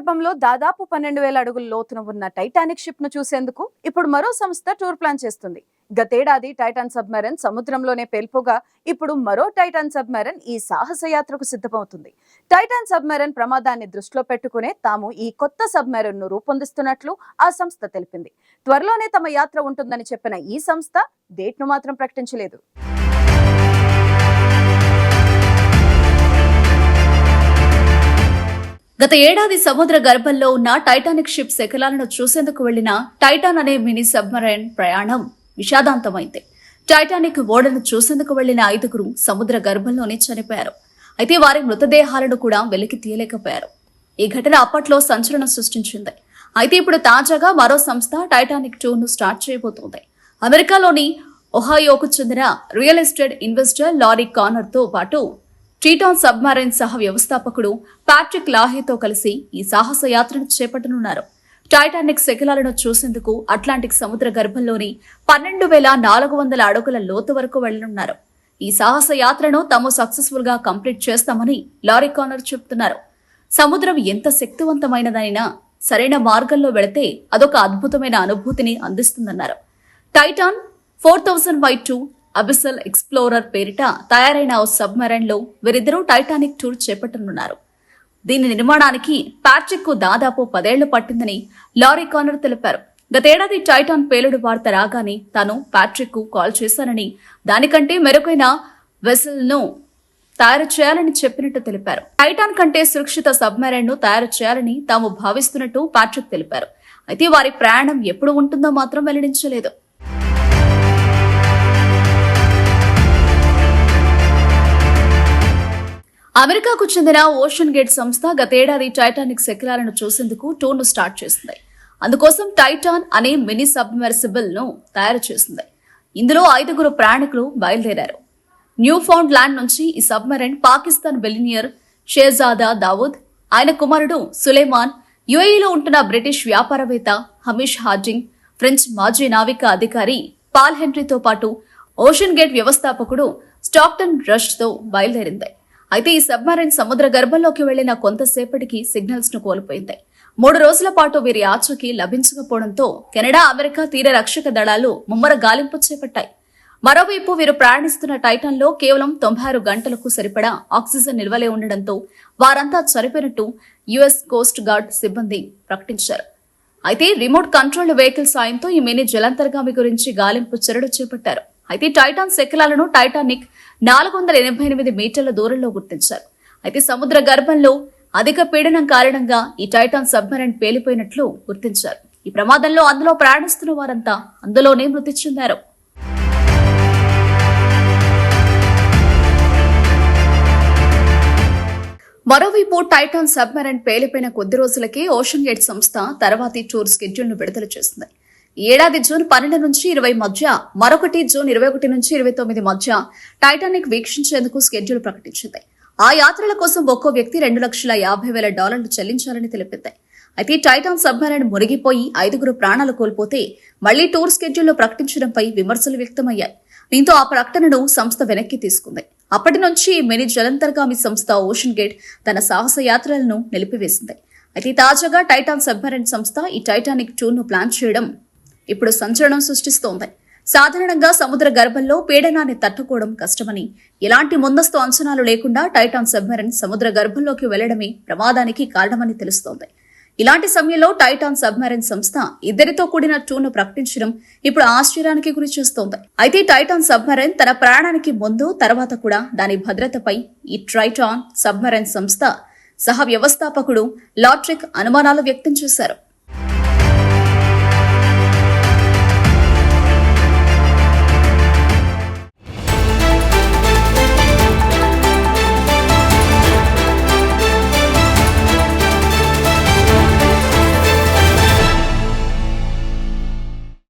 గర్భంలో దాదాపు 12,000 అడుగుల లోతున ఉన్న టైటానిక్ షిప్ ను చూసేందుకు ఇప్పుడు మరో సంస్థ టూర్ ప్లాన్ చేస్తుంది. గతేడాది టైటాన్ సబ్మెరైన్ సముద్రంలోనే పేల్పోగా ఇప్పుడు మరో టైటాన్ సబ్మెరైన్ ఈ సాహస యాత్రకు సిద్ధమవుతుంది. టైటాన్ సబ్మెరైన్ ప్రమాదాన్ని దృష్టిలో పెట్టుకునే తాము ఈ కొత్త సబ్మెరైన్ ను రూపొందిస్తున్నట్లు ఆ సంస్థ తెలిపింది. త్వరలోనే తమ యాత్ర ఉంటుందని చెప్పిన ఈ సంస్థ డేట్ ను మాత్రం ప్రకటించలేదు. గత ఏడాది సముద్ర గర్భంలో ఉన్న టైటానిక్ షిప్ శకలాలను చూసేందుకు వెళ్లిన టైటాన్ అనే మినీ సబ్మరైన్ ప్రయాణం విషాదాంతమైంది. టైటానిక్ ఓడను చూసేందుకు వెళ్లిన 5గురు సముద్ర గర్భంలోనే చనిపోయారు. అయితే వారి మృతదేహాలను కూడా వెలికి తీయలేకపోయారు. ఈ ఘటన అప్పట్లో సంచలనం సృష్టించింది. అయితే ఇప్పుడు తాజాగా మరో సంస్థ టైటానిక్ టూర్ ను స్టార్ట్ చేయబోతోంది. అమెరికాలోని ఒహాయోకు చెందిన real estate investor Larry Connor తో పాటు ట్రైటాన్ సబ్మెరైన్ సహ వ్యవస్థాపకుడు ప్యాట్రిక్ లాహేతో కలిసి ఈ సాహస యాత్రను చేపట్టనున్నారు. టైటానిక్ శకలాలను చూసేందుకు అట్లాంటిక్ సముద్ర గర్భంలోని 12,400 అడుగుల లోతు వరకు వెళ్లనున్నారు. ఈ సాహస యాత్రను తాము సక్సెస్ఫుల్ గా కంప్లీట్ చేస్తామని లారీ కానర్ చెబుతున్నారు. సముద్రం ఎంత శక్తివంతమైనదైనా సరైన మార్గంలో వెళితే అదొక అద్భుతమైన అనుభూతిని అందిస్తుందన్నారు. టైటాన్ 4000/2 అబిసల్ ఎక్స్ప్లోరర్ పేరిట తయారైన ఓ సబ్మెరైన్ లో వీరిద్దరూ టైటానిక్ టూర్ చేపట్టనున్నారు. దీని నిర్మాణానికి ప్యాట్రిక్ కు దాదాపు 10 ఏళ్లు పట్టిందని లారీ కానర్ తెలిపారు. గతేడాది టైటాన్ పేలుడు వార్త రాగానే తాను ప్యాట్రిక్ కు కాల్ చేశానని, దానికంటే మెరుగైన వెసల్ ను తయారు చేయాలని చెప్పినట్టు తెలిపారు. టైటాన్ కంటే సురక్షిత సబ్మెరైన్ ను తయారు చేయాలని తాము భావిస్తున్నట్టు ప్యాట్రిక్ తెలిపారు. అయితే వారి ప్రయాణం ఎప్పుడు ఉంటుందో మాత్రం వెల్లడించలేదు. అమెరికాకు చెందిన ఓషన్ గేట్ సంస్థ గతేడాది టైటానిక్ శకలాలను చూసేందుకు టూర్ ను స్టార్ట్ చేసింది. అందుకోసం టైటాన్ అనే మినీ సబ్మెర్సిబుల్ ను తయారు చేసింది. ఇందులో 5గురు ప్రయాణికులు బయలుదేరారు. న్యూ ఫౌండ్ ల్యాండ్ నుంచి ఈ సబ్మెరైన్ పాకిస్తాన్ బిలియనియర్ షేజాదా దావూద్, ఆయన కుమారుడు సులేమాన్, యుఏఈలో ఉంటున్న బ్రిటిష్ వ్యాపారవేత్త హమీష్ హార్డింగ్, ఫ్రెంచ్ మాజీ నావికా అధికారి పాల్ హెన్రీతో పాటు ఓషన్ గేట్ వ్యవస్థాపకుడు స్టాక్టన్ రష్ తో బయలుదేరింది. అయితే ఈ సబ్మెరైన్ సముద్ర గర్భంలోకి వెళ్లిన కొంతసేపటికి సిగ్నల్స్ ను కోల్పోయింది. 3 రోజుల పాటు వీరి ఆచూకీ లభించకపోవడంతో కెనడా, అమెరికా తీర రక్షక దళాలు ముమ్మర గాలింపు చేపట్టాయి. మరోవైపు వీరు ప్రయాణిస్తున్న టైటాన్ లో కేవలం 96 గంటలకు సరిపడా ఆక్సిజన్ నిల్వలే ఉండడంతో వారంతా చనిపోయినట్టు యుఎస్ కోస్ట్ గార్డ్ సిబ్బంది ప్రకటించారు. అయితే రిమోట్ కంట్రోల్డ్ వెహికల్ సాయంతో ఈ మినీ జలాంతర్గామి గురించి గాలింపు చర్యలు చేపట్టారు. అయితే టైటాన్ శకలాలను టైటానిక్ 488 మీటర్ల దూరంలో గుర్తించారు. అయితే సముద్ర గర్భంలో అధిక పీడనం కారణంగా ఈ టైటాన్ సబ్మెరైన్ పేలిపోయినట్లు గుర్తించారు. ఈ ప్రమాదంలో అందులో ప్రయాణిస్తున్న వారంతా అందులోనే మృతి చెందారు. మరోవైపు టైటాన్ సబ్మెరైన్ పేలిపోయిన కొద్ది రోజులకే ఓషన్ గేట్ సంస్థ తర్వాతి టూర్ స్కెడ్యూల్ ను విడుదల చేసింది. ఈ ఏడాది జూన్ 12 నుంచి 20 మధ్య, మరొకటి జూన్ 21 నుంచి 29 మధ్య టైటానిక్ వీక్షించేందుకు స్కెడ్యూల్ ప్రకటించింది. ఆ యాత్రల కోసం ఒక్కో వ్యక్తి $2,50,000 చెల్లించాలని తెలిపింది. అయితే టైటాన్ సబ్మెరైన్ మునిగిపోయి 5గురు ప్రాణాలు కోల్పోతే మళ్లీ టూర్ స్కెడ్యూల్ ప్రకటించడంపై విమర్శలు వ్యక్తమయ్యాయి. దీంతో ఆ ప్రకటనను సంస్థ వెనక్కి తీసుకుంది. అప్పటి నుంచి మినీ జలంతర్గామి సంస్థ ఓషన్ గేట్ తన సాహస యాత్రలను నిలిపివేసింది. అయితే తాజాగా టైటాన్ సబ్మెరైన్ సంస్థ ఈ టైటానిక్ టూర్ ను ప్లాన్ చేయడం ఇప్పుడు సంచలనం సృష్టిస్తోంది. సాధారణంగా సముద్ర గర్భంలో పీడనాన్ని తట్టుకోవడం కష్టమని, ఎలాంటి ముందస్తు అంచనాలు లేకుండా టైటాన్ సబ్మెరైన్ సముద్ర గర్భంలోకి వెళ్లడమే ప్రమాదానికి కారణమని తెలుస్తోంది. ఇలాంటి సమయంలో టైటాన్ సబ్మెరైన్ సంస్థ 2తో కూడిన టూర్ ను ప్రకటించడం ఇప్పుడు ఆశ్చర్యానికి గురి చేస్తోంది. అయితే టైటాన్ సబ్మెరైన్ తన ప్రయాణానికి ముందు, తర్వాత కూడా దాని భద్రతపై ఈ ట్రైటాన్ సబ్మెరైన్ సంస్థ సహ వ్యవస్థాపకుడు లాట్రిక్ అనుమానాలు వ్యక్తం చేశారు.